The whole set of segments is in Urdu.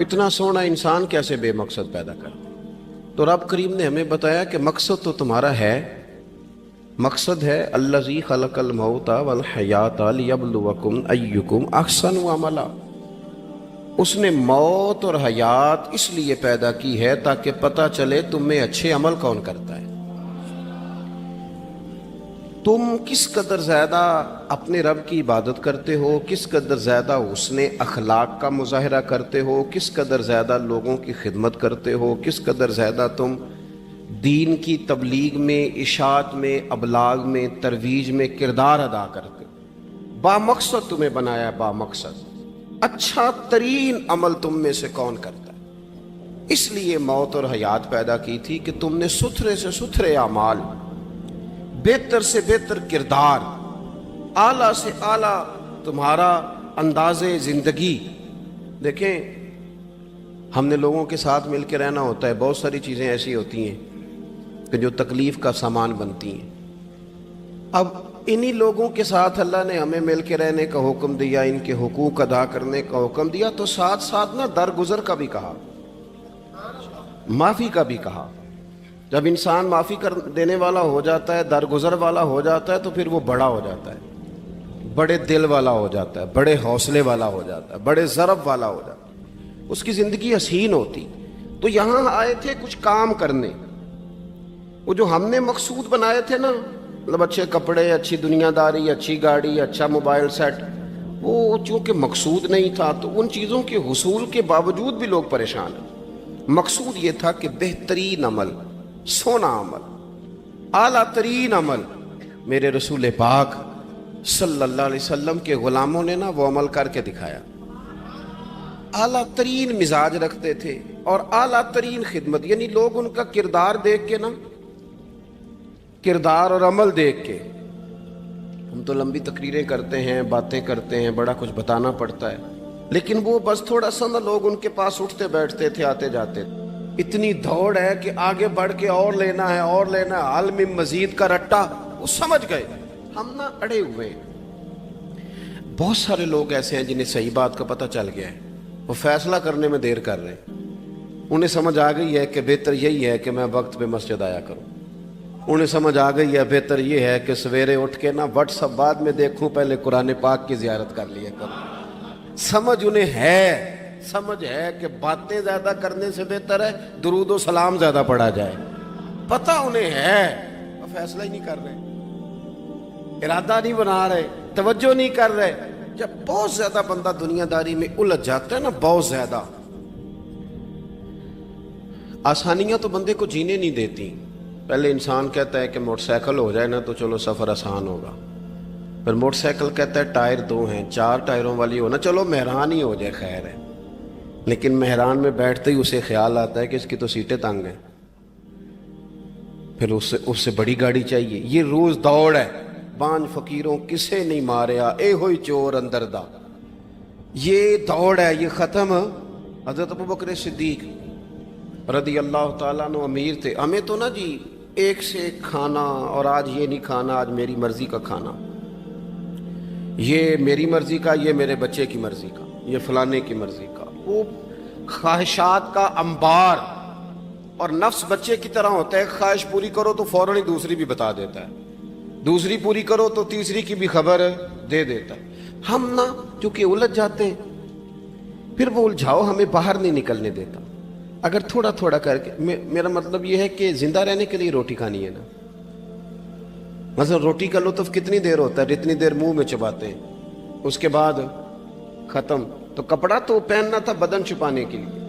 اتنا سونا انسان کیسے بے مقصد پیدا کر دے؟ تو رب کریم نے ہمیں بتایا کہ مقصد تو تمہارا ہے، مقصد ہے الذی خلق الموت والحیات لیبلوکم ایکم احسن عملا۔ اس نے موت اور حیات اس لیے پیدا کی ہے تاکہ پتہ چلے تم میں اچھے عمل کون کرتا ہے، تم کس قدر زیادہ اپنے رب کی عبادت کرتے ہو، کس قدر زیادہ حسن اخلاق کا مظاہرہ کرتے ہو، کس قدر زیادہ لوگوں کی خدمت کرتے ہو، کس قدر زیادہ تم دین کی تبلیغ میں، اشاعت میں، ابلاغ میں، ترویج میں کردار ادا کرتے ہو۔ با مقصد تمہیں بنایا، با مقصد اچھا ترین عمل تم میں سے کون کرتا ہے، اس لیے موت اور حیات پیدا کی تھی کہ تم نے ستھرے سے ستھرے اعمال، بہتر سے بہتر کردار، اعلیٰ سے اعلیٰ تمہارا انداز زندگی۔ دیکھیں ہم نے لوگوں کے ساتھ مل کے رہنا ہوتا ہے، بہت ساری چیزیں ایسی ہوتی ہیں کہ جو تکلیف کا سامان بنتی ہیں۔ اب انہی لوگوں کے ساتھ اللہ نے ہمیں مل کے رہنے کا حکم دیا، ان کے حقوق ادا کرنے کا حکم دیا، تو ساتھ ساتھ نا درگزر کا بھی کہا، معافی کا بھی کہا۔ جب انسان معافی کر دینے والا ہو جاتا ہے، درگزر والا ہو جاتا ہے، تو پھر وہ بڑا ہو جاتا ہے، بڑے دل والا ہو جاتا ہے، بڑے حوصلے والا ہو جاتا ہے، بڑے ضرب والا ہو جاتا ہے، اس کی زندگی حسین ہوتی۔ تو یہاں آئے تھے کچھ کام کرنے، وہ جو ہم نے مقصود بنائے تھے نا، مطلب اچھے کپڑے، اچھی دنیا داری، اچھی گاڑی، اچھا موبائل سیٹ، وہ چونکہ مقصود نہیں تھا تو ان چیزوں کے حصول کے باوجود بھی لوگ پریشان ہیں۔ مقصود یہ تھا کہ بہترین عمل، سونا عمل، اعلیٰ ترین عمل میرے رسول پاک صلی اللہ علیہ وسلم کے غلاموں نے نا وہ عمل کر کے دکھایا۔ اعلیٰ ترین مزاج رکھتے تھے اور اعلیٰ ترین خدمت، یعنی لوگ ان کا کردار دیکھ کے نا، کردار اور عمل دیکھ کے، ہم تو لمبی تقریریں کرتے ہیں، باتیں کرتے ہیں، بڑا کچھ بتانا پڑتا ہے، لیکن وہ بس تھوڑا سا نا لوگ ان کے پاس اٹھتے بیٹھتے تھے، آتے جاتے تھے۔ اتنی دوڑ ہے کہ آگے بڑھ کے اور لینا ہے، اور لینا ہے، حال میں مزید کا رٹا، وہ سمجھ گئے ہم نا اڑے ہوئے ہیں۔ بہت سارے لوگ ایسے ہیں جنہیں صحیح بات کا پتہ چل گیا ہے، وہ فیصلہ کرنے میں دیر کر رہے ہیں، انہیں سمجھ آ گئی ہے کہ بہتر یہی ہے کہ میں وقت پہ مسجد آیا کروں، انہیں سمجھ آ گئی ہے بہتر یہ ہے کہ سویرے اٹھ کے نا واٹس ایپ بعد میں دیکھوں، پہلے قرآن پاک کی زیارت کر لیا کروں۔ سمجھ انہیں ہے، سمجھ ہے کہ باتیں زیادہ کرنے سے بہتر ہے درود و سلام زیادہ پڑھا جائے، پتہ انہیں ہے، وہ فیصلہ ہی نہیں کر رہے، ارادہ نہیں بنا رہے، توجہ نہیں کر رہے۔ جب بہت زیادہ بندہ دنیا داری میں الجھ جاتا ہے نا، بہت زیادہ، آسانیاں تو بندے کو جینے نہیں دیتی۔ پہلے انسان کہتا ہے کہ موٹر سائیکل ہو جائے نا تو چلو سفر آسان ہوگا، پھر موٹر سائیکل کہتا ہے ٹائر 2 ہیں، 4 ٹائروں والی ہونا، چلو مہران ہی ہو جائے خیر ہے، لیکن مہران میں بیٹھتے ہی اسے خیال آتا ہے کہ اس کی تو سیٹیں تنگ ہیں، پھر اس سے بڑی گاڑی چاہیے۔ یہ روز دوڑ ہے، بانج فقیروں کسے نہیں ماریا، اے ہوئی چور اندر دا، یہ دوڑ ہے، یہ ختم۔ حضرت ابوبکر صدیق رضی اللہ تعالیٰ عنہ امیر تھے، ہمیں تو نا جی ایک سے ایک کھانا، اور آج یہ نہیں کھانا، آج میری مرضی کا کھانا، یہ میری مرضی کا، یہ میرے بچے کی مرضی کا، یہ فلانے کی مرضی کا، وہ خواہشات کا انبار۔ اور نفس بچے کی طرح ہوتا ہے، خواہش پوری کرو تو فوراً ہی دوسری بھی بتا دیتا ہے، دوسری پوری کرو تو تیسری کی بھی خبر دے دیتا ہے۔ ہم نا چونکہ الجھ جاتے ہیں، پھر وہ الجھاؤ ہمیں باہر نہیں نکلنے دیتا۔ اگر تھوڑا تھوڑا کر کے، میرا مطلب یہ ہے کہ زندہ رہنے کے لیے روٹی کھانی ہے نا، مثلا روٹی کا لطف کتنی دیر ہوتا ہے، جتنی دیر منہ میں چباتے ہیں، اس کے بعد ختم۔ تو کپڑا تو پہننا تھا بدن چھپانے کے لیے،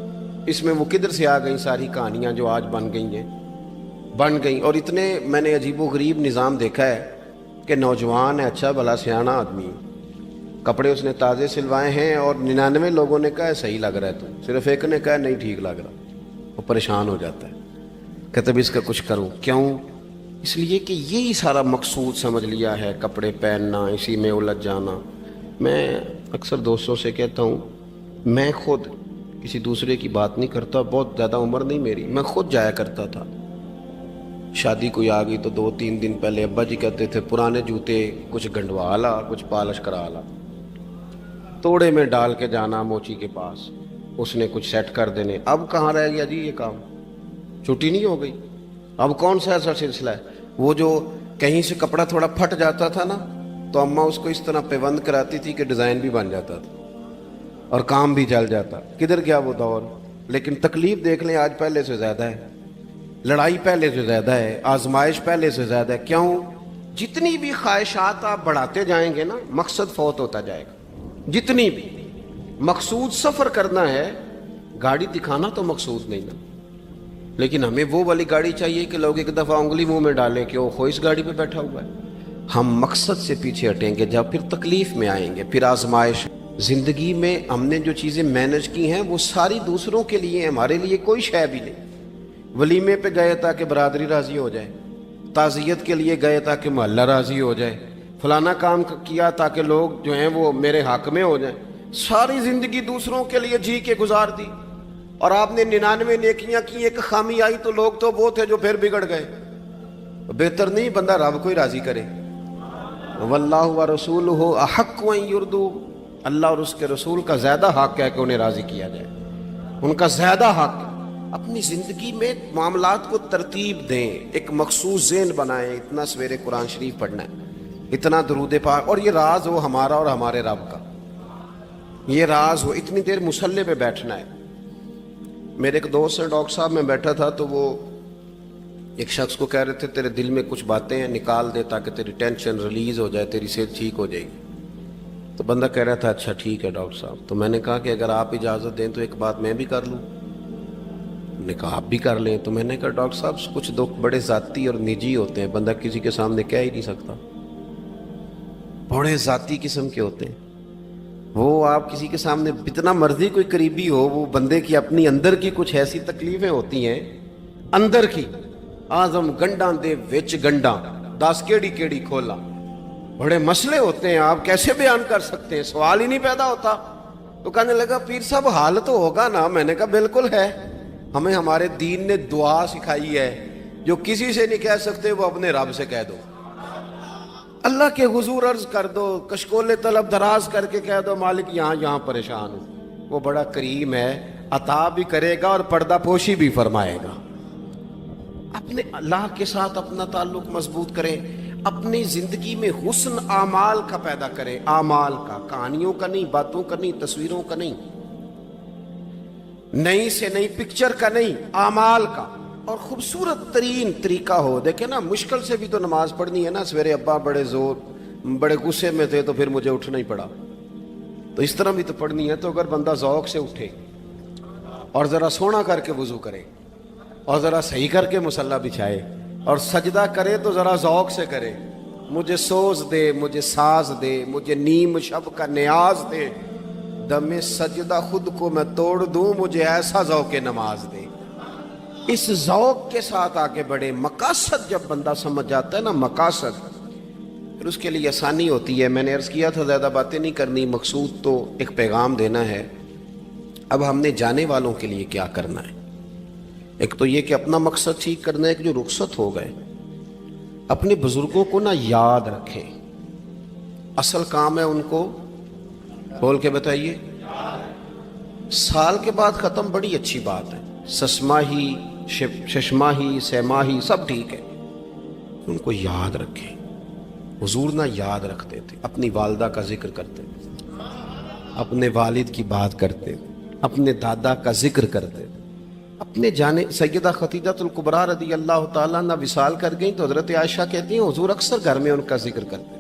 اس میں وہ کدھر سے آ گئیں ساری کہانیاں جو آج بن گئیں۔ اور اتنے میں نے عجیب و غریب نظام دیکھا ہے کہ نوجوان ہے، اچھا بھلا سیاںا آدمی، کپڑے اس نے تازے سلوائے ہیں، اور 99 لوگوں نے کہا ہے صحیح لگ رہا ہے، تو صرف ایک نے کہا نہیں ٹھیک لگ رہا، وہ پریشان ہو جاتا ہے، کہتا ہے اس کا کچھ کروں۔ کیوں؟ اس لیے کہ یہی سارا مقصود سمجھ لیا ہے، کپڑے پہننا، اسی میں الجھ جانا۔ میں اکثر دوستوں سے کہتا ہوں، میں خود کسی دوسرے کی بات نہیں کرتا، بہت زیادہ عمر نہیں میری، میں خود جایا کرتا تھا، شادی کوئی آ گئی تو 2-3 دن پہلے ابا جی کہتے تھے پرانے جوتے کچھ گنڈوا لا، کچھ پالش کرا لا، توڑے میں ڈال کے جانا موچی کے پاس، اس نے کچھ سیٹ کر دینے. اب کہاں رہ گیا جی یہ کام؟ چھٹی نہیں ہو گئی. اب کون سا ایسا سلسلہ ہے؟ وہ جو کہیں سے کپڑا تھوڑا پھٹ جاتا تھا نا تو اماں اس کو اس طرح پیوند کراتی تھی کہ ڈیزائن بھی بن جاتا تھا اور کام بھی چل جاتا. کدھر گیا وہ دور؟ لیکن تکلیف دیکھ لیں آج پہلے سے زیادہ ہے, لڑائی پہلے سے زیادہ ہے, آزمائش پہلے سے زیادہ ہے. کیوں؟ جتنی بھی خواہشات آپ بڑھاتے جائیں گے نا مقصد فوت ہوتا جائے گا. جتنی بھی مقصود سفر کرنا ہے, گاڑی دکھانا تو مقصود نہیں نا, لیکن ہمیں وہ والی گاڑی چاہیے کہ لوگ ایک دفعہ انگلی منہ میں ڈالیں کہ وہ اس گاڑی پہ بیٹھا ہوا ہے. ہم مقصد سے پیچھے ہٹیں گے جب پھر تکلیف میں آئیں گے, پھر آزمائش. زندگی میں ہم نے جو چیزیں مینج کی ہیں وہ ساری دوسروں کے لیے, ہمارے لیے کوئی شے بھی نہیں. ولیمے پہ گئے تاکہ برادری راضی ہو جائے, تعزیت کے لیے گئے تاکہ محلہ راضی ہو جائے, فلانا کام کیا تاکہ لوگ جو ہیں وہ میرے حق میں ہو جائیں. ساری زندگی دوسروں کے لیے جی کے گزار دی, اور آپ نے 99 نیکیاں کی, ایک خامی آئی تو لوگ تو وہ تھے جو پھر بگڑ گئے. بہتر نہیں بندہ رب کو ہی راضی کرے. واللہ ورسولہ احق ان یرضوا, اللہ اور اس کے رسول کا زیادہ حق ہے کہ انہیں راضی کیا جائے, ان کا زیادہ حق. اپنی زندگی میں معاملات کو ترتیب دیں, ایک مخصوص ذہن بنائیں. اتنا سویرے قرآن شریف پڑھنا ہے, اتنا درود پاک, اور یہ راز ہو ہمارا اور ہمارے رب کا, یہ راز ہو. اتنی دیر مصلی پہ بیٹھنا ہے. میرے ایک دوست ہیں ڈاکٹر صاحب, میں بیٹھا تھا تو وہ ایک شخص کو کہہ رہے تھے تیرے دل میں کچھ باتیں ہیں نکال دے تاکہ تیری ٹینشن ریلیز ہو جائے, تیری صحت ٹھیک ہو جائے گی. تو بندہ کہہ رہا تھا اچھا ٹھیک ہے ڈاکٹر صاحب. تو میں نے کہا کہ اگر آپ اجازت دیں تو ایک بات میں بھی کر لوں. نے کہا آپ بھی کر لیں. تو میں نے کہا ڈاکٹر صاحب کچھ دکھ بڑے ذاتی اور نجی ہوتے ہیں, بندہ کسی کے سامنے کہہ ہی نہیں سکتا, بڑے ذاتی قسم کے ہوتے ہیں. وہ آپ کسی کے سامنے اتنا مرضی کوئی قریبی ہو, وہ بندے کی اپنی اندر کی کچھ ایسی تکلیفیں ہوتی ہیں اندر کی. آزم گنڈاں دے وچ گنڈاں 10 کیڑی کھولا, بڑے مسئلے ہوتے ہیں, آپ کیسے بیان کر سکتے ہیں, سوال ہی نہیں پیدا ہوتا. تو کہنے لگا پیر صاحب حال تو ہوگا نا. میں نے کہا بالکل ہے, ہمیں ہمارے دین نے دعا سکھائی ہے, جو کسی سے نہیں کہہ سکتے وہ اپنے رب سے کہہ دو, اللہ کے حضور عرض کر دو, کشکول طلب دراز کر کے کہہ دو مالک یہاں پریشان ہوں. وہ بڑا کریم ہے, عطا بھی کرے گا اور پردہ پوشی بھی فرمائے گا. اپنے اللہ کے ساتھ اپنا تعلق مضبوط کریں, اپنی زندگی میں حسن اعمال کا پیدا کریں. اعمال کا, کہانیوں کا نہیں, باتوں کا نہیں, تصویروں کا نہیں, نئی سے نئی پکچر کا نہیں, اعمال کا. اور خوبصورت ترین طریقہ ہو. دیکھیں نا مشکل سے بھی تو نماز پڑھنی ہے نا. سویرے ابا بڑے غصے میں تھے تو پھر مجھے اٹھنا ہی پڑا, تو اس طرح بھی تو پڑھنی ہے. تو اگر بندہ ذوق سے اٹھے اور ذرا سونا کر کے وضو کرے اور ذرا صحیح کر کے مصلی بچھائے اور سجدہ کرے تو ذرا ذوق سے کرے. مجھے سوز دے, مجھے ساز دے, مجھے نیم شب کا نیاز دے, دم سجدہ خود کو میں توڑ دوں, مجھے ایسا ذوق نماز دے. اس ذوق کے ساتھ آگے بڑھے. مقاصد جب بندہ سمجھ جاتا ہے نا, مقاصد, پھر اس کے لیے آسانی ہوتی ہے. میں نے عرض کیا تھا زیادہ باتیں نہیں کرنی, مقصود تو ایک پیغام دینا ہے. اب ہم نے جانے والوں کے لیے کیا کرنا ہے؟ ایک تو یہ کہ اپنا مقصد ٹھیک کرنا ہے کہ جو رخصت ہو گئے اپنے بزرگوں کو نہ یاد رکھیں. اصل کام ہے ان کو بول کے بتائیے. سال کے بعد ختم بڑی اچھی بات ہے, سسماہی ششماہی سیماہی سب ٹھیک ہے, ان کو یاد رکھیں. حضور نہ یاد رکھتے تھے, اپنی والدہ کا ذکر کرتے تھے, اپنے والد کی بات کرتے تھے, اپنے دادا کا ذکر کرتے تھے. اپنے جانے سیدہ خدیجہ الکبریٰ رضی اللہ تعالیٰ عنہ وصال کر گئیں تو حضرت عائشہ کہتی ہیں حضور اکثر گھر میں ان کا ذکر کرتے.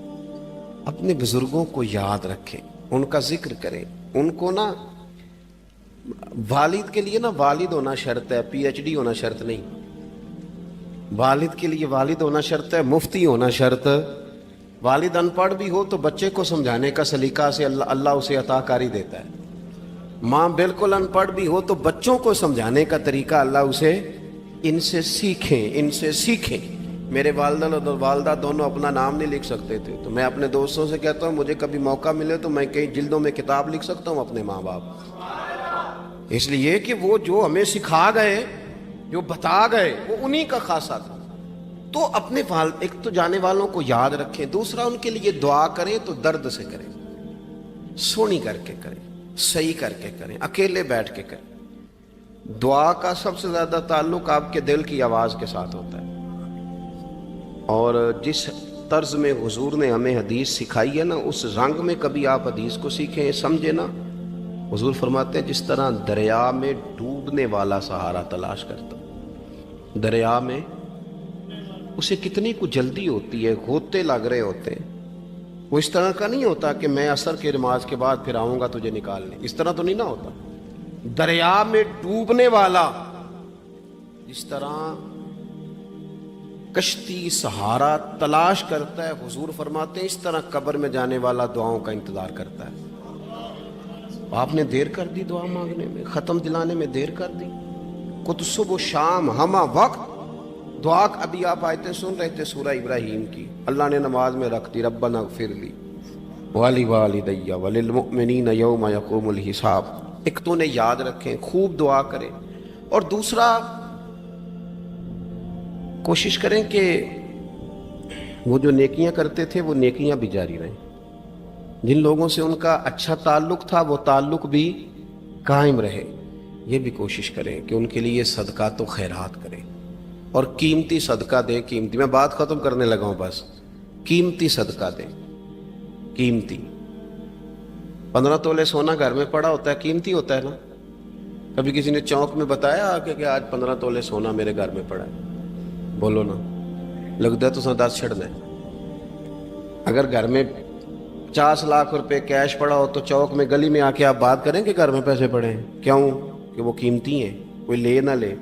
اپنے بزرگوں کو یاد رکھیں, ان کا ذکر کریں. ان کو نا والد کے لیے نا والد ہونا شرط ہے, پی ایچ ڈی ہونا شرط نہیں. والد کے لیے والد ہونا شرط ہے, مفتی ہونا شرط. والد ان پڑھ بھی ہو تو بچے کو سمجھانے کا سلیقہ سے اللہ اسے عطا کاری دیتا ہے. ماں بالکل ان پڑھ بھی ہو تو بچوں کو سمجھانے کا طریقہ اللہ اسے ان سے سیکھیں. میرے والدہ اور والدہ دونوں اپنا نام نہیں لکھ سکتے تھے, تو میں اپنے دوستوں سے کہتا ہوں مجھے کبھی موقع ملے تو میں کئی جلدوں میں کتاب لکھ سکتا ہوں اپنے ماں باپ. اس لیے کہ وہ جو ہمیں سکھا گئے, جو بتا گئے, وہ انہی کا خاصہ تھا. تو اپنے ایک تو جانے والوں کو یاد رکھیں, دوسرا ان کے لیے دعا کریں تو درد سے کریں, سونی کر کے کریں, صحیح کر کے کریں، اکیلے بیٹھ کے کریں۔ دعا کا سب سے زیادہ تعلق آپ کے دل کی آواز کے ساتھ ہوتا ہے، اور جس طرز میں حضور نے ہمیں حدیث سکھائی ہے نا، اس رنگ میں کبھی آپ حدیث کو سیکھیں، سمجھیں نا۔ حضور فرماتے ہیں جس طرح دریا میں ڈوبنے والا سہارا تلاش کرتا، دریا میں اسے کتنی کو جلدی ہوتی ہے، ہوتے لگ رہے ہوتے ہیں، وہ اس طرح کا نہیں ہوتا کہ میں عصر کی نماز کے بعد پھر آؤں گا تجھے نکالنے، اس طرح تو نہیں نہ ہوتا۔ دریا میں ڈوبنے والا جس طرح کشتی سہارا تلاش کرتا ہے، حضور فرماتے ہیں اس طرح قبر میں جانے والا دعاؤں کا انتظار کرتا ہے۔ آپ نے دیر کر دی دعا مانگنے میں، ختم دلانے میں دیر کر دی، کت صبح و شام ہمہ وقت دعا۔ ابھی آپ آیتیں سن رہے تھے سورہ ابراہیم کی، اللہ نے نماز میں رکھ دی، ربنا اغفر لی ولی وللمؤمنین یوم یقوم الحساب۔ ایک تو انہیں یاد رکھیں، خوب دعا کریں، اور دوسرا کوشش کریں کہ وہ جو نیکیاں کرتے تھے وہ نیکیاں بھی جاری رہیں، جن لوگوں سے ان کا اچھا تعلق تھا وہ تعلق بھی قائم رہے۔ یہ بھی کوشش کریں کہ ان کے لیے صدقات و خیرات کریں، اور قیمتی صدقہ دیں۔ قیمتی، میں بات ختم کرنے لگا ہوں، بس قیمتی صدقہ دیں، قیمتی۔ 15 تولے سونا گھر میں پڑا ہوتا ہے، قیمتی ہوتا ہے نا۔ کبھی کسی نے چوک میں بتایا کہ آج 15 تولے سونا میرے گھر میں پڑا ہے؟ بولو نا، لگتا ہے تو 10 چھڑنا ہے۔ اگر گھر میں 50 لاکھ روپے کیش پڑا ہو تو چوک میں گلی میں آ کے آپ بات کریں کہ گھر میں پیسے پڑے ہیں؟ کیوں؟ کہ وہ قیمتی ہیں، کوئی لے نہ لے۔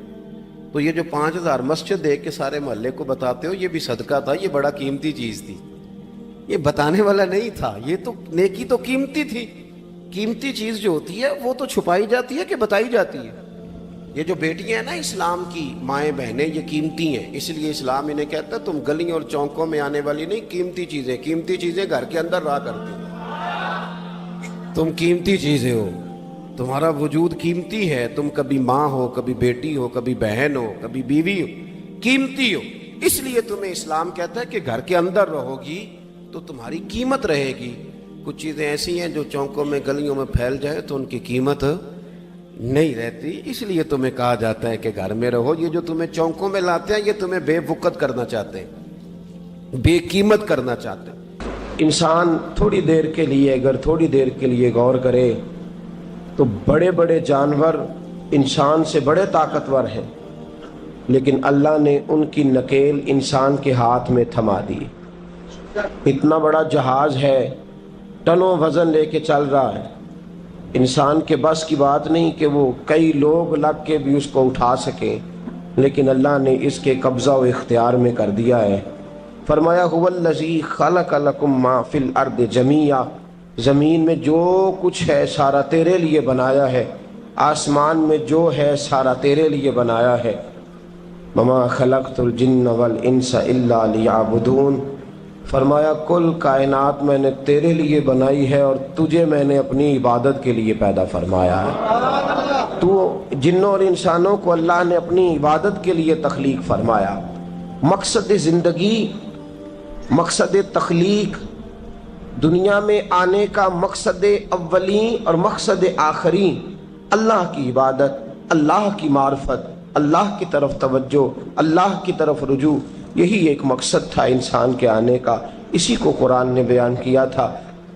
تو یہ جو 5000 مسجد دیکھ کے سارے محلے کو بتاتے ہو یہ بھی صدقہ تھا، یہ بڑا قیمتی چیز تھی، یہ بتانے والا نہیں تھا، یہ تو نیکی تو قیمتی تھی۔ قیمتی چیز جو ہوتی ہے وہ تو چھپائی جاتی ہے کہ بتائی جاتی ہے؟ یہ جو بیٹیاں ہیں نا اسلام کی، مائیں بہنیں، یہ قیمتی ہیں، اس لیے اسلام انہیں کہتا ہے تم گلیوں اور چوکوں میں آنے والی نہیں، قیمتی چیزیں، قیمتی چیزیں گھر کے اندر رہا کرتی ہیں۔ تم قیمتی چیزیں ہو، تمہارا وجود قیمتی ہے، تم کبھی ماں ہو، کبھی بیٹی ہو، کبھی بہن ہو، کبھی بیوی ہو، قیمتی ہو۔ اس لیے تمہیں اسلام کہتا ہے کہ گھر کے اندر رہو گی تو تمہاری قیمت رہے گی۔ کچھ چیزیں ایسی ہیں جو چوکوں میں گلیوں میں پھیل جائے تو ان کی قیمت نہیں رہتی، اس لیے تمہیں کہا جاتا ہے کہ گھر میں رہو۔ یہ جو تمہیں چوکوں میں لاتے ہیں یہ تمہیں بے وقت کرنا چاہتے ہیں، بے قیمت کرنا چاہتے ہیں۔ انسان تھوڑی دیر کے لیے، اگر تھوڑی دیر کے لیے غور کرے تو بڑے بڑے جانور انسان سے بڑے طاقتور ہیں، لیکن اللہ نے ان کی نکیل انسان کے ہاتھ میں تھما دی۔ اتنا بڑا جہاز ہے، ٹنوں وزن لے کے چل رہا ہے، انسان کے بس کی بات نہیں کہ وہ کئی لوگ لگ کے بھی اس کو اٹھا سکیں، لیکن اللہ نے اس کے قبضہ و اختیار میں کر دیا ہے۔ فرمایا هو الذی خلق لکم ما فی الارض جمیعا، زمین میں جو کچھ ہے سارا تیرے لیے بنایا ہے، آسمان میں جو ہے سارا تیرے لیے بنایا ہے۔ وما خلقت الجن والانس الا لیعبدون، فرمایا کل کائنات میں نے تیرے لیے بنائی ہے اور تجھے میں نے اپنی عبادت کے لیے پیدا فرمایا ہے۔ تو جنوں اور انسانوں کو اللہ نے اپنی عبادت کے لیے تخلیق فرمایا۔ مقصد زندگی، مقصد تخلیق، دنیا میں آنے کا مقصد اولین اور مقصد آخرین اللہ کی عبادت، اللہ کی معرفت، اللہ کی طرف توجہ، اللہ کی طرف رجوع، یہی ایک مقصد تھا انسان کے آنے کا۔ اسی کو قرآن نے بیان کیا تھا۔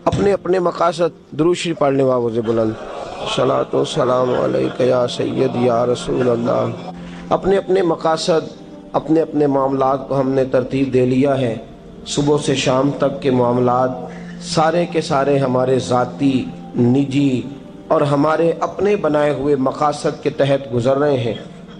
اپنے اپنے مقاصد، درود شریف پڑھنے والوں سے بلند صلاۃ و سلام علیک یا سید یا رسول اللہ۔ اپنے اپنے مقاصد، اپنے اپنے معاملات کو ہم نے ترتیب دے لیا ہے۔ صبح سے شام تک کے معاملات سارے کے سارے ہمارے ذاتی، نجی اور ہمارے اپنے بنائے ہوئے مقاصد کے تحت گزر رہے ہیں۔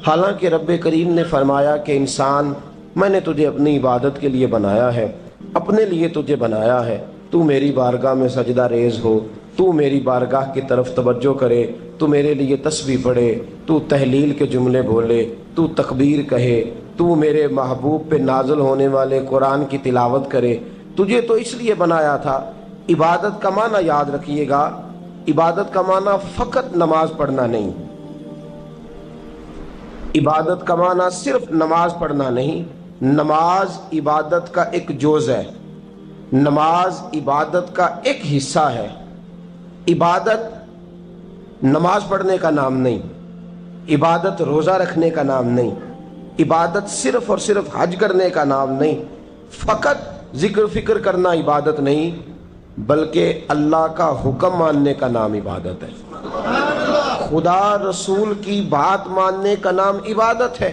حالانکہ رب کریم نے فرمایا کہ انسان، میں نے تجھے اپنی عبادت کے لیے بنایا ہے، اپنے لیے تجھے بنایا ہے، تو میری بارگاہ میں سجدہ ریز ہو، تو میری بارگاہ کی طرف توجہ کرے، تو میرے لیے تسبیح پڑھے، تو تحلیل کے جملے بولے، تو تکبیر کہے، تو میرے محبوب پہ نازل ہونے والے قرآن کی تلاوت کرے۔ تجھے تو اس لیے بنایا تھا۔ عبادت کا معنی یاد رکھیے گا، عبادت کا معنی فقط نماز پڑھنا نہیں، عبادت کا معنی صرف نماز پڑھنا نہیں، نماز عبادت کا ایک جز ہے، نماز عبادت کا ایک حصہ ہے۔ عبادت نماز پڑھنے کا نام نہیں، عبادت روزہ رکھنے کا نام نہیں، عبادت صرف اور صرف حج کرنے کا نام نہیں، فقط ذکر فکر کرنا عبادت نہیں، بلکہ اللہ کا حکم ماننے کا نام عبادت ہے۔ خدا رسول کی بات ماننے کا نام عبادت ہے۔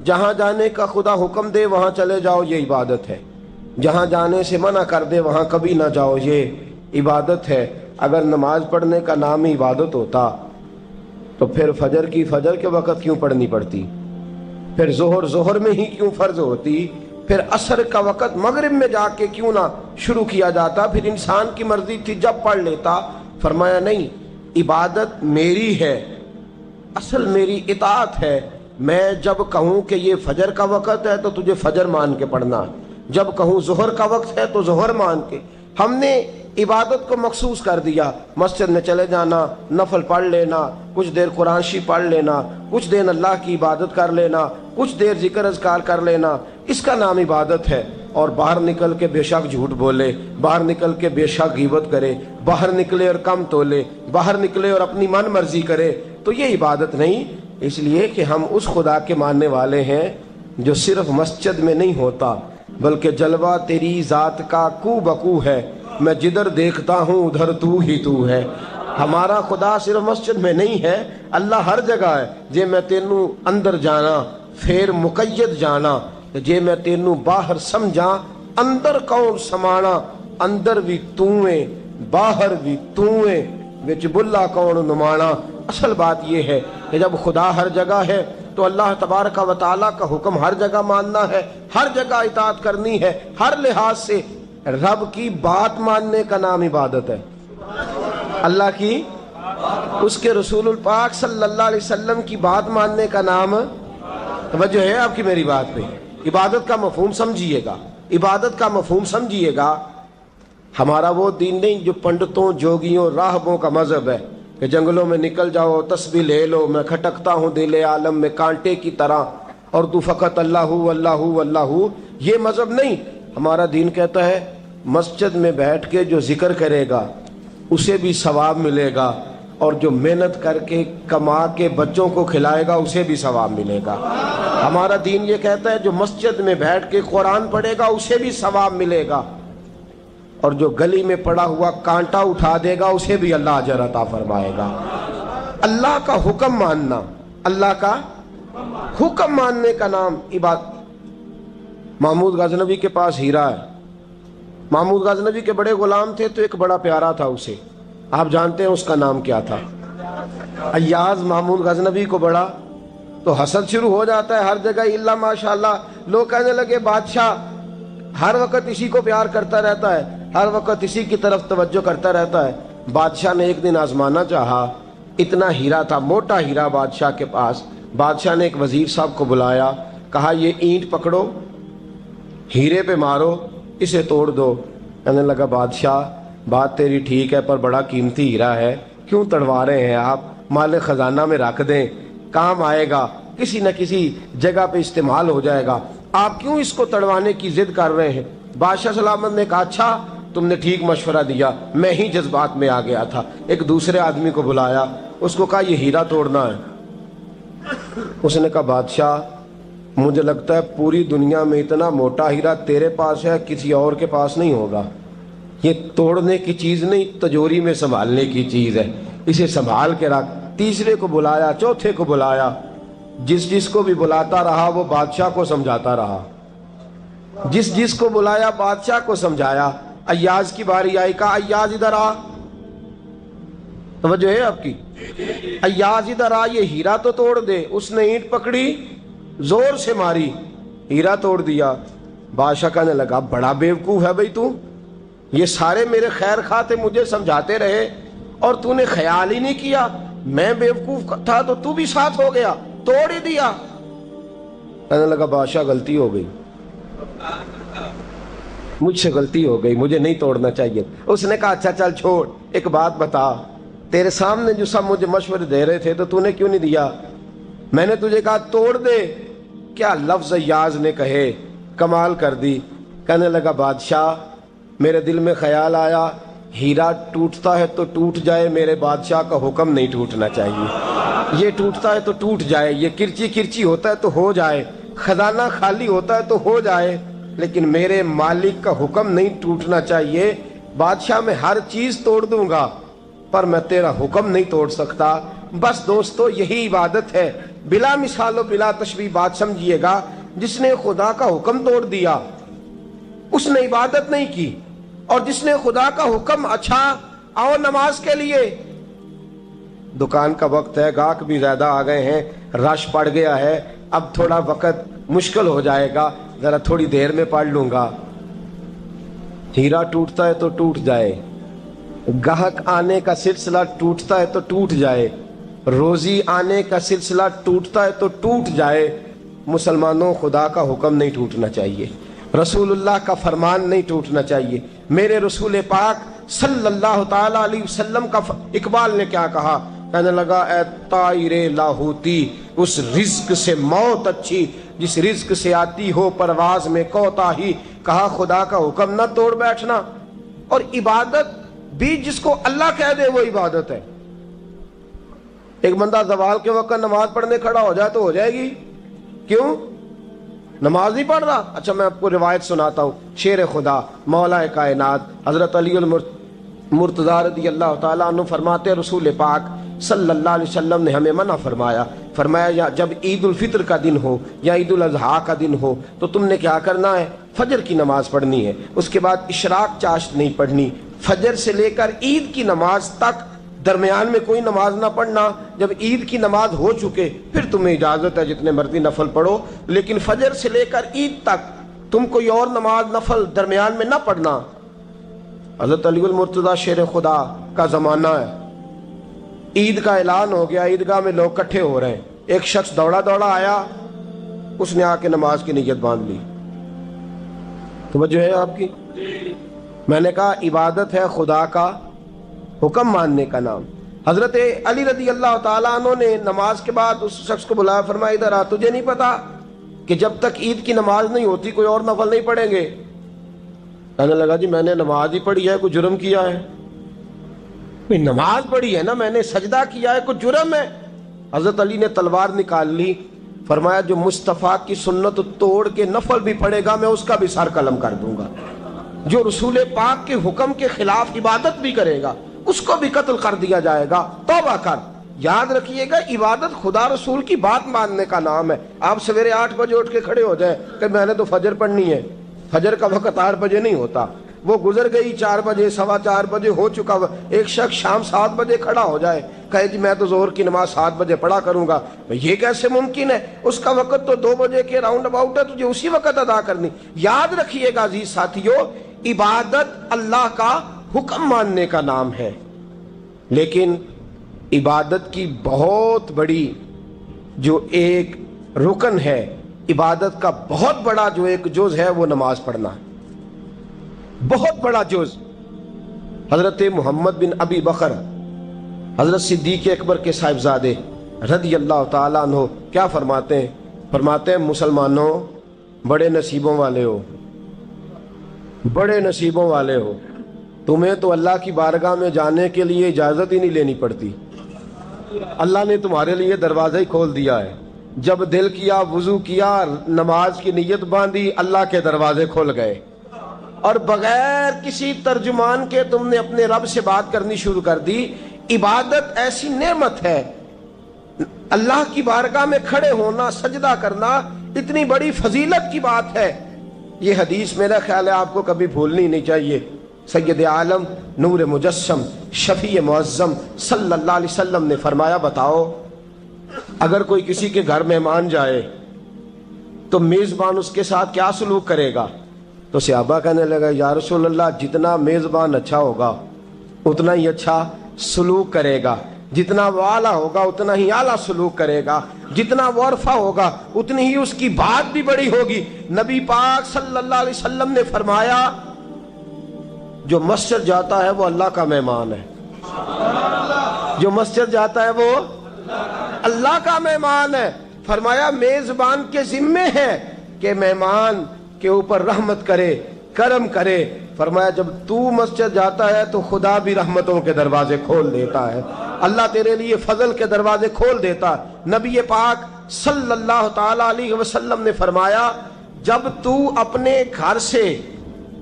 جہاں جانے کا خدا حکم دے وہاں چلے جاؤ، یہ عبادت ہے۔ جہاں جانے سے منع کر دے وہاں کبھی نہ جاؤ، یہ عبادت ہے۔ اگر نماز پڑھنے کا نام ہی عبادت ہوتا تو پھر فجر کی فجر کے وقت کیوں پڑھنی پڑتی، پھر ظہر میں ہی کیوں فرض ہوتی، پھر عصر کا وقت مغرب میں جا کے کیوں نہ شروع کیا جاتا، پھر انسان کی مرضی تھی جب پڑھ لیتا۔ فرمایا نہیں، عبادت میری ہے، اصل میری اطاعت ہے۔ میں جب کہوں کہ یہ فجر کا وقت ہے تو تجھے فجر مان کے پڑھنا، جب کہوں ظہر کا وقت ہے تو ظہر مان کے۔ ہم نے عبادت کو مخصوص کر دیا، مسجد میں چلے جانا، نفل پڑھ لینا، کچھ دیر قرآن شریف پڑھ لینا، کچھ دیر اللہ کی عبادت کر لینا، کچھ دیر ذکر اذکار کر لینا، اس کا نام عبادت ہے۔ اور باہر نکل کے بے شک جھوٹ بولے، باہر نکل کے بے شک غیبت کرے، باہر نکلے اور کم تولے، باہر نکلے اور اپنی من مرضی کرے، تو یہ عبادت نہیں۔ اس لیے کہ ہم اس خدا کے ماننے والے ہیں جو صرف مسجد میں نہیں ہوتا بلکہ جلوہ تیری ذات کا کو بکو ہے، میں جدھر دیکھتا ہوں ادھر تو ہی تو ہے۔ ہمارا خدا صرف مسجد میں نہیں ہے، اللہ ہر جگہ ہے۔ جے میں تینوں اندر جانا پھر مقید جانا، جے میں تینوں باہر سمجھا اندر کون سمانا، اندر بھی تویں باہر بھی تویں وچ بلا کون نمانا۔ اصل بات یہ ہے کہ جب خدا ہر جگہ ہے تو اللہ تبارک و تعالیٰ کا حکم ہر جگہ ماننا ہے، ہر جگہ اطاعت کرنی ہے، ہر لحاظ سے۔ رب کی بات ماننے کا نام عبادت ہے، اللہ کی، اس کے رسول الپاک صلی اللہ علیہ وسلم کی بات ماننے کا نام، توجہ ہے آپ کی میری بات پہ؟ عبادت کا مفہوم سمجھیے گا، عبادت کا مفہوم سمجھیے گا۔ ہمارا وہ دین نہیں جو پنڈتوں جوگیوں راہبوں کا مذہب ہے کہ جنگلوں میں نکل جاؤ تسبیح لے لو، میں کھٹکتا ہوں دل عالم میں کانٹے کی طرح اور تو فقط اللہ اللہ اللہ۔ یہ مذہب نہیں۔ ہمارا دین کہتا ہے مسجد میں بیٹھ کے جو ذکر کرے گا اسے بھی ثواب ملے گا، اور جو محنت کر کے کما کے بچوں کو کھلائے گا اسے بھی ثواب ملے گا۔ ہمارا دین یہ کہتا ہے جو مسجد میں بیٹھ کے قرآن پڑھے گا اسے بھی ثواب ملے گا، اور جو گلی میں پڑا ہوا کانٹا اٹھا دے گا اسے بھی اللہ اجر عطا فرمائے گا۔ اللہ کا حکم ماننا، اللہ کا حکم ماننے کا نام عبادت۔ محمود غزنوی کے پاس ہیرا ہے، محمود غزنوی کے بڑے غلام تھے تو ایک بڑا پیارا تھا اسے، آپ جانتے ہیں اس کا نام کیا تھا؟ ایاز محمود غزنوی کو بڑا تو حسد شروع ہو جاتا ہے ہر جگہ، اللہ ماشاءاللہ۔ لوگ کہنے لگے بادشاہ ہر وقت اسی کو پیار کرتا رہتا ہے، ہر وقت اسی کی طرف توجہ کرتا رہتا ہے۔ بادشاہ نے ایک دن آزمانا چاہا، اتنا ہیرا تھا، موٹا ہیرا بادشاہ کے پاس۔ بادشاہ نے ایک وزیر صاحب کو بلایا، کہا یہ اینٹ پکڑو، ہیرے پہ مارو، اسے توڑ دو۔ کہنے لگا بادشاہ بات تیری ٹھیک ہے پر بڑا قیمتی ہیرا ہے، کیوں تڑوا رہے ہیں آپ؟ مال خزانہ میں رکھ دیں، کام آئے گا، کسی نہ کسی جگہ پہ استعمال ہو جائے گا، آپ کیوں اس کو تڑوانے کی ضد کر رہے ہیں؟ بادشاہ سلامت نے کہا اچھا تم نے ٹھیک مشورہ دیا، میں ہی جذبات میں آ گیا تھا۔ ایک دوسرے آدمی کو بلایا، اس کو کہا یہ ہیرا توڑنا ہے۔ اس نے کہا بادشاہ مجھے لگتا ہے پوری دنیا میں اتنا موٹا ہیرا تیرے پاس ہے، کسی اور کے پاس نہیں ہوگا۔ یہ توڑنے کی چیز نہیں، تجوری میں سنبھالنے کی چیز ہے، اسے سنبھال کے رکھ۔ تیسرے کو بلایا، چوتھے کو بلایا، جس کو بھی بلاتا رہا وہ بادشاہ کو سمجھاتا رہا، جس کو بلایا بادشاہ کو سمجھایا۔ ایاز کی باری آئی، کہا ایاز ادھر آ، توجہ ہے آپ کی؟ ایاز ادھر آ، یہ ہیرا تو توڑ دے۔ اس نے اینٹ پکڑی، زور سے ماری، ہیرا توڑ دیا۔ بادشاہ کہنے لگا بڑا بیوقوف ہے بھائی تو، یہ سارے میرے خیر خواہ تھے مجھے سمجھاتے رہے اور تو نے خیال ہی نہیں کیا، میں بیوقوف تھا تو تو بھی ساتھ ہو گیا، توڑ ہی دیا۔ کہنے لگا بادشاہ غلطی ہو گئی، مجھ سے غلطی ہو گئی، مجھے نہیں توڑنا چاہیے۔ اس نے کہا اچھا چل چھوڑ، ایک بات بتا، تیرے سامنے جو سب مجھے مشورے دے رہے تھے تو نے کیوں نہیں دیا؟ میں نے تجھے کہا توڑ دے، کیا لفظ ایاز نے کہے، کمال کر دی۔ کہنے لگا بادشاہ میرے دل میں خیال آیا ہیرا ٹوٹتا ہے تو ٹوٹ جائے، میرے بادشاہ کا حکم نہیں ٹوٹنا چاہیے۔ یہ ٹوٹتا ہے تو ٹوٹ جائے، یہ کرچی کرچی ہوتا ہے تو ہو جائے، خزانہ خالی ہوتا ہے تو ہو جائے، لیکن میرے مالک کا حکم نہیں ٹوٹنا چاہیے۔ بادشاہ میں ہر چیز توڑ دوں گا پر میں تیرا حکم نہیں توڑ سکتا۔ بس دوستو یہی عبادت ہے، بلا مثال و بلا تشبیہ بات سمجھیے گا۔ جس نے خدا کا حکم توڑ دیا اس نے عبادت نہیں کی، اور جس نے خدا کا حکم اچھا آؤ نماز کے لیے، دکان کا وقت ہے، گاہک بھی زیادہ آ گئے ہیں، رش پڑ گیا ہے، اب تھوڑا وقت مشکل ہو جائے گا، ذرا تھوڑی دیر میں پڑھ لوں گا۔ ہیرا ٹوٹتا ہے تو ٹوٹ جائے، گاہک آنے کا سلسلہ ٹوٹتا ہے تو ٹوٹ جائے، روزی آنے کا سلسلہ ٹوٹتا ہے تو ٹوٹ جائے، مسلمانوں خدا کا حکم نہیں ٹوٹنا چاہیے، رسول اللہ کا فرمان نہیں ٹوٹنا چاہیے۔ میرے رسول پاک صلی اللہ تعالی علیہ وسلم کا اقبال نے کیا کہا، کہنے لگا اے طائر لاہوتی، اس رزق سے موت اچھی جس رزق سے آتی ہو پرواز میں کوتاہی، کہا خدا کا حکم نہ توڑ بیٹھنا۔ اور عبادت بھی جس کو اللہ کہہ دے وہ عبادت ہے۔ ایک بندہ زوال کے وقت نماز پڑھنے کھڑا ہو جائے تو ہو جائے گی، کیوں؟ نماز نہیں پڑھ رہا۔ اچھا میں آپ کو روایت سناتا ہوں، شیر خدا مولا کائنات حضرت علی المرتضی رضی اللہ تعالیٰ عنہ فرماتے، رسول پاک صلی اللہ علیہ وسلم نے ہمیں منع فرمایا جب عید الفطر کا دن ہو یا عید الاضحیٰ کا دن ہو تو تم نے کیا کرنا ہے، فجر کی نماز پڑھنی ہے، اس کے بعد اشراق چاشت نہیں پڑھنی، فجر سے لے کر عید کی نماز تک درمیان میں کوئی نماز نہ پڑھنا۔ جب عید کی نماز ہو چکے پھر تمہیں اجازت ہے جتنے مرضی نفل پڑھو، لیکن فجر سے لے کر عید تک تم کوئی اور نماز نفل درمیان میں نہ پڑھنا۔ حضرت علی المرتضی شیر خدا کا زمانہ ہے، عید کا اعلان ہو گیا، عیدگاہ میں لوگ کٹھے ہو رہے ہیں، ایک شخص دوڑا دوڑا آیا، اس نے آ کے نماز کی نیت باندھ لی۔ توجہ ہے آپ کی؟ میں نے کہا عبادت ہے خدا کا حکم ماننے کا نام۔ حضرت علی رضی اللہ تعالیٰ عنہ نے نماز کے بعد اس شخص کو بلایا، فرمایا ادھر آ، تجھے نہیں پتا کہ جب تک عید کی نماز نہیں ہوتی کوئی اور نفل نہیں پڑھیں گے؟ کہنے لگا جی میں نے نماز ہی پڑھی ہے، کوئی جرم کیا ہے؟ نماز پڑھی ہے نا، میں نے سجدہ کیا ہے، کوئی جرم ہے؟ حضرت علی نے تلوار نکال لی، فرمایا جو مصطفیٰ کی سنت توڑ کے نفل بھی پڑھے گا میں اس کا بھی سر قلم کر دوں گا، جو رسول پاک کے حکم کے خلاف عبادت بھی کرے گا اس کو بھی قتل کر دیا جائے گا۔ توبہ کر۔ یاد رکھیے گا عبادت خدا رسول کی بات ماننے کا نام ہے۔ آپ سویرے 8 بجے اٹھ کے کھڑے ہو جائیں کہ میں نے تو فجر پڑھنی ہے، فجر کا وقت 8 بجے نہیں ہوتا، وہ گزر گئی 4 بجے، 4:15 بجے ہو چکا۔ ایک شخص شام 7 بجے کھڑا ہو جائے کہے جی میں تو ظہر کی نماز 7 بجے پڑھا کروں گا، یہ کیسے ممکن ہے؟ اس کا وقت تو 2 بجے کے راؤنڈ اباؤٹ ہے، تجھے اسی وقت ادا کرنی۔ یاد رکھیے گا عزیز ساتھیو، عبادت اللہ کا حکم ماننے کا نام ہے، لیکن عبادت کی بہت بڑی جو ایک رکن ہے، عبادت کا بہت بڑا جو ایک جز ہے وہ نماز پڑھنا ہے، بہت بڑا جز۔ حضرت محمد بن ابی بکر حضرت صدیق اکبر کے صاحبزادے رضی اللہ تعالیٰ عنہ کیا فرماتے ہیں؟ فرماتے ہیں مسلمانوں بڑے نصیبوں والے ہو، بڑے نصیبوں والے ہو، تمہیں تو اللہ کی بارگاہ میں جانے کے لیے اجازت ہی نہیں لینی پڑتی، اللہ نے تمہارے لیے دروازہ ہی کھول دیا ہے، جب دل کیا وضو کیا نماز کی نیت باندھی اللہ کے دروازے کھل گئے، اور بغیر کسی ترجمان کے تم نے اپنے رب سے بات کرنی شروع کر دی۔ عبادت ایسی نعمت ہے، اللہ کی بارگاہ میں کھڑے ہونا، سجدہ کرنا اتنی بڑی فضیلت کی بات ہے۔ یہ حدیث میرا خیال ہے آپ کو کبھی بھولنی نہیں چاہیے۔ سید عالم نور مجسم شفیع معظم صلی اللہ علیہ وسلم نے فرمایا بتاؤ اگر کوئی کسی کے گھر مہمان جائے تو میزبان اس کے ساتھ کیا سلوک کرے گا؟ تو صحابہ کہنے لگا یا رسول اللہ جتنا میزبان اچھا ہوگا اتنا ہی اچھا سلوک کرے گا، جتنا وہ اعلیٰ ہوگا اتنا ہی اعلیٰ سلوک کرے گا، جتنا وہ عرفہ ہوگا اتنی ہی اس کی بات بھی بڑی ہوگی۔ نبی پاک صلی اللہ علیہ وسلم نے فرمایا جو مسجد جاتا ہے وہ اللہ کا مہمان ہے، جو مسجد جاتا ہے وہ اللہ کا مہمان ہے۔ فرمایا میزبان کے ذمے ہے کہ مہمان کے اوپر رحمت کرے، کرم کرے. فرمایا جب تو مسجد جاتا ہے تو خدا بھی رحمتوں کے دروازے کھول دیتا ہے, اللہ تیرے لیے فضل کے دروازے کھول دیتا ہے. نبی پاک صلی اللہ تعالی علیہ وسلم نے فرمایا جب تو اپنے گھر سے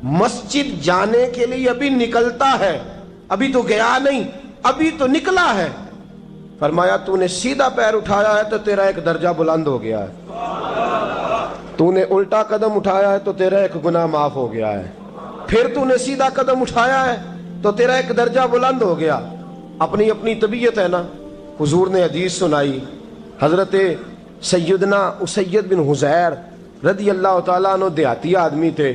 مسجد جانے کے لیے ابھی نکلتا ہے, ابھی تو گیا نہیں, ابھی تو نکلا ہے, فرمایا تو نے سیدھا پیر اٹھایا ہے تو تیرا ایک درجہ بلند ہو گیا ہے, تو نے الٹا قدم اٹھایا ہے تو تیرا ایک گناہ معاف ہو گیا ہے, پھر تو نے سیدھا قدم اٹھایا ہے تو تیرا ایک درجہ بلند ہو گیا. اپنی اپنی طبیعت ہے نا. حضور نے حدیث سنائی, حضرت سیدنا اسید بن حضیر رضی اللہ تعالیٰ عنہ دیہاتی آدمی تھے,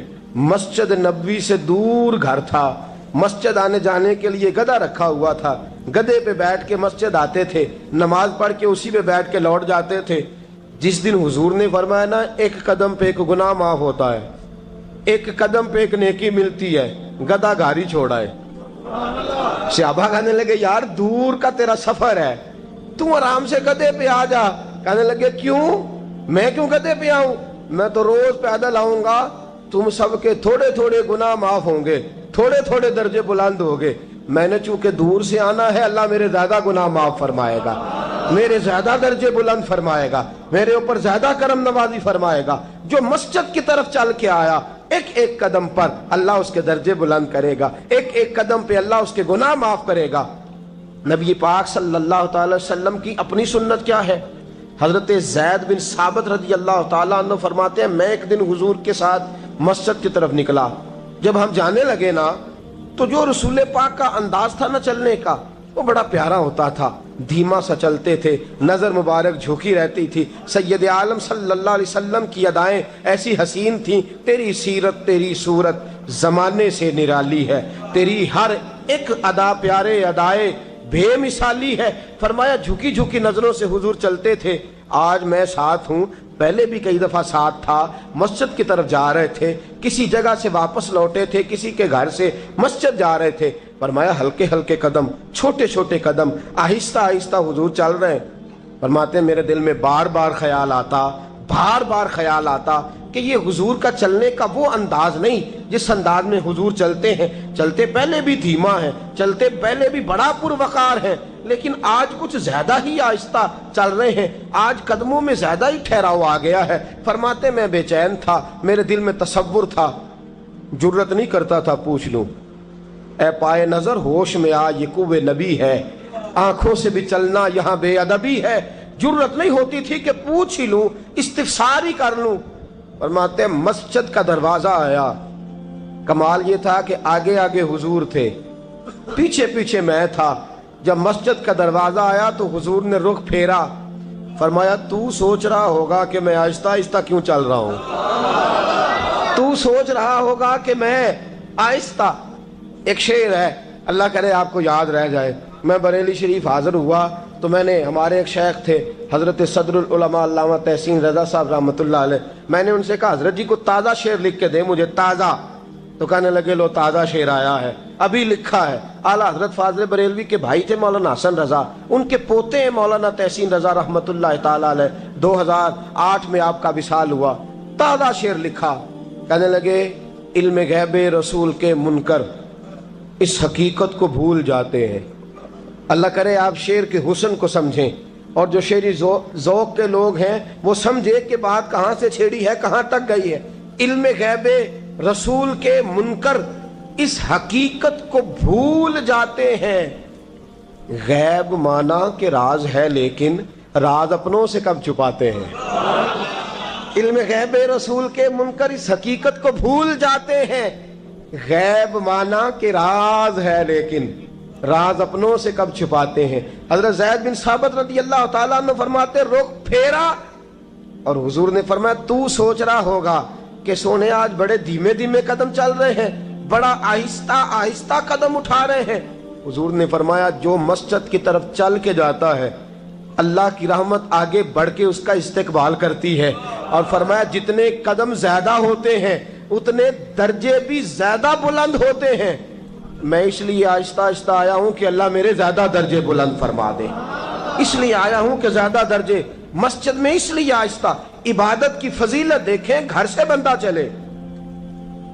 مسجد نبوی سے دور گھر تھا, مسجد آنے جانے کے لیے گدھا رکھا ہوا تھا, گدھے پہ بیٹھ کے مسجد آتے تھے, نماز پڑھ کے اسی پہ بیٹھ کے لوٹ جاتے تھے. جس دن حضور نے فرمایا نا ایک قدم پہ ایک گناہ معاف ہوتا ہے, ایک قدم پہ ایک نیکی ملتی ہے, گدھا گھاری چھوڑا ہے. صحابہ کہنے لگے یار دور کا تیرا سفر ہے, تو آرام سے گدھے پہ آ جا. کہنے لگے کیوں, میں کیوں گدھے پہ آؤں, میں تو روز پیدل آؤں گا, تم سب کے تھوڑے تھوڑے گناہ معاف ہوں گے, تھوڑے تھوڑے درجے بلند ہوں گے. میں نے چونکہ دور سے آنا ہے, اللہ میرے زیادہ گناہ معاف فرمائے گا, میرے زیادہ درجے بلند فرمائے گا, میرے اوپر زیادہ کرم نوازی فرمائے گا. جو مسجد کی طرف چل کے آیا ایک ایک قدم پر اللہ اس کے درجے بلند کرے گا, ایک ایک قدم پہ اللہ اس کے گناہ معاف کرے گا. نبی پاک صلی اللہ تعالی وسلم کی اپنی سنت کیا ہے؟ حضرت زید بن ثابت رضی اللہ تعالیٰ عنہ فرماتے ہیں میں ایک دن حضور کے ساتھ مسجد کی طرف نکلا. جب ہم جانے لگے نا تو جو رسول پاک کا انداز تھا نا چلنے کا وہ بڑا پیارا ہوتا تھا, دھیما سا چلتے تھے, نظر مبارک جھکی رہتی تھی. سید عالم صلی اللہ علیہ وسلم کی ادائیں ایسی حسین تھیں, تیری سیرت تیری صورت زمانے سے نرالی ہے, تیری ہر ایک ادا پیارے ادائے بے مثالی ہے. فرمایا جھکی جھکی نظروں سے حضور چلتے تھے. آج میں ساتھ ہوں, پہلے بھی کئی دفعہ ساتھ تھا, مسجد کی طرف جا رہے تھے, کسی جگہ سے واپس لوٹے تھے, کسی کے گھر سے مسجد جا رہے تھے. فرمایا ہلکے ہلکے قدم, چھوٹے چھوٹے قدم, آہستہ آہستہ حضور چل رہے ہیں. فرماتے ہیں میرے دل میں بار بار خیال آتا کہ یہ حضور کا چلنے کا وہ انداز نہیں جس انداز میں حضور چلتے ہیں. چلتے پہلے بھی دھیما ہے, چلتے پہلے بھی بڑا پروقار ہے, لیکن آج کچھ زیادہ ہی آہستہ چل رہے ہیں, آج قدموں میں زیادہ ہی ٹھہراؤ آ گیا ہے. فرماتے میں بے چین تھا, میرے دل میں تصور تھا, جرت نہیں کرتا تھا پوچھ لوں اے پائے نظر ہوش میں آ یہ کوہ نبی ہے, آنکھوں سے بھی چلنا یہاں بے ادبی ہے. جرت نہیں ہوتی تھی کہ پوچھ ہی لوں, استفسار ہی کر لوں. فرماتے مسجد کا دروازہ آیا, کمال یہ تھا کہ آگے آگے حضور تھے, پیچھے پیچھے میں تھا. جب مسجد کا دروازہ آیا تو حضور نے رخ پھیرا, فرمایا تو سوچ رہا ہوگا کہ میں آہستہ آہستہ کیوں چل رہا ہوں, تو سوچ رہا ہوگا کہ میں آہستہ. ایک شعر ہے, اللہ کرے آپ کو یاد رہ جائے. میں بریلی شریف حاضر ہوا تو میں نے, ہمارے ایک شیخ تھے حضرت صدر العلماء علامہ تحسین رضا صاحب رحمۃ اللہ علیہ, میں نے ان سے کہا حضرت جی کو تازہ شعر لکھ کے دیں مجھے, تازہ. تو کہنے لگے لو تازہ شعر آیا ہے, ابھی لکھا ہے. اعلیٰ حضرت فاضل بریلوی کے بھائی تھے مولانا حسن رضا, ان کے پوتے ہیں مولانا تحسین رضا رحمۃ اللہ تعالیٰ علیہ. 2008 میں آپ کا وصال ہوا. تازہ شعر لکھا. کہنے لگے علم غیب رسول کے منکر اس حقیقت کو بھول جاتے ہیں. اللہ کرے آپ شعر کے حسن کو سمجھیں, اور جو شعری ذوق کے لوگ ہیں وہ سمجھے کہ بات کہاں سے چھیڑی ہے, کہاں تک گئی ہے. علم غیب رسول کے منکر اس حقیقت کو بھول جاتے ہیں. غیب مانا کہ راز ہے لیکن راز اپنوں سے کب چھپاتے ہیں. علم غیب رسول کے منکر اس حقیقت کو بھول جاتے ہیں. غیب مانا کہ راز ہے لیکن راز اپنوں سے کب چھپاتے ہیں. حضرت زید بن ثابت رضی اللہ تعالیٰ عنہ فرماتے رخ پھیرا اور حضور نے فرمایا تو سوچ رہا ہوگا کہ سونے آج بڑے دھیمے دھیمے قدم چل رہے ہیں, بڑا آہستہ آہستہ قدم اٹھا رہے ہیں. حضور نے فرمایا جو مسجد کی طرف چل کے جاتا ہے اللہ کی رحمت آگے بڑھ کے اس کا استقبال کرتی ہے. اور فرمایا جتنے قدم زیادہ ہوتے ہیں اتنے درجے بھی زیادہ بلند ہوتے ہیں. میں اس لیے آہستہ آہستہ آیا ہوں کہ اللہ میرے زیادہ درجے بلند فرما دے, اس لیے آیا ہوں کہ زیادہ درجے. مسجد میں اس لیے آہستہ, عبادت کی فضیلت دیکھیں, گھر سے بندہ چلے,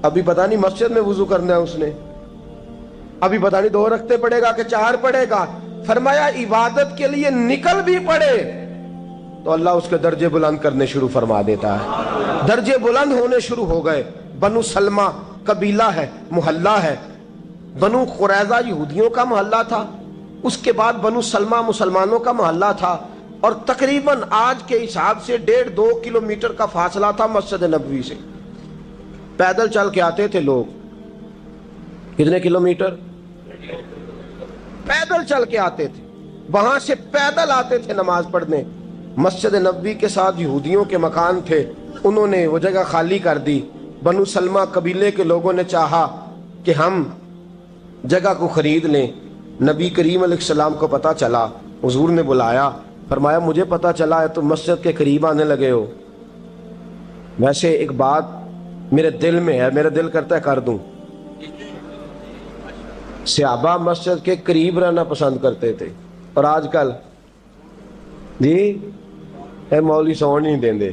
ابھی پتہ نہیں مسجد میں وضو کرنا ہے اس نے, ابھی پتہ نہیں 2 رکعتیں پڑھے گا کہ 4 پڑھے گا. فرمایا عبادت کے لیے نکل بھی پڑے تو اللہ اس کے درجے بلند کرنے شروع فرما دیتا ہے. درجے بلند ہونے شروع ہو گئے. بنو سلمہ قبیلہ ہے, محلہ ہے. بنو قریظہ یہودیوں کا محلہ تھا, اس کے بعد بنو سلمہ مسلمانوں کا محلہ تھا, اور تقریباً آج کے حساب سے 1.5-2 کلومیٹر کا فاصلہ تھا مسجد نبوی سے. پیدل چل کے آتے تھے لوگ. کتنے کلومیٹر پیدل چل کے آتے تھے, وہاں سے پیدل آتے تھے نماز پڑھنے. مسجد نبوی کے ساتھ یہودیوں کے مکان تھے, انہوں نے وہ جگہ خالی کر دی. بنو سلمہ قبیلے کے لوگوں نے چاہا کہ ہم جگہ کو خرید لیں. نبی کریم علیہ السلام کو پتہ چلا, حضور نے بلایا, فرمایا مجھے پتہ چلا ہے تم مسجد کے قریب آنے لگے ہو, ویسے ایک بات میرے دل میں ہے, میرا دل کرتا ہے کر دوں. صحابہ مسجد کے قریب رہنا پسند کرتے تھے, اور آج کل جی اے مولوی سون نہیں دیں دے.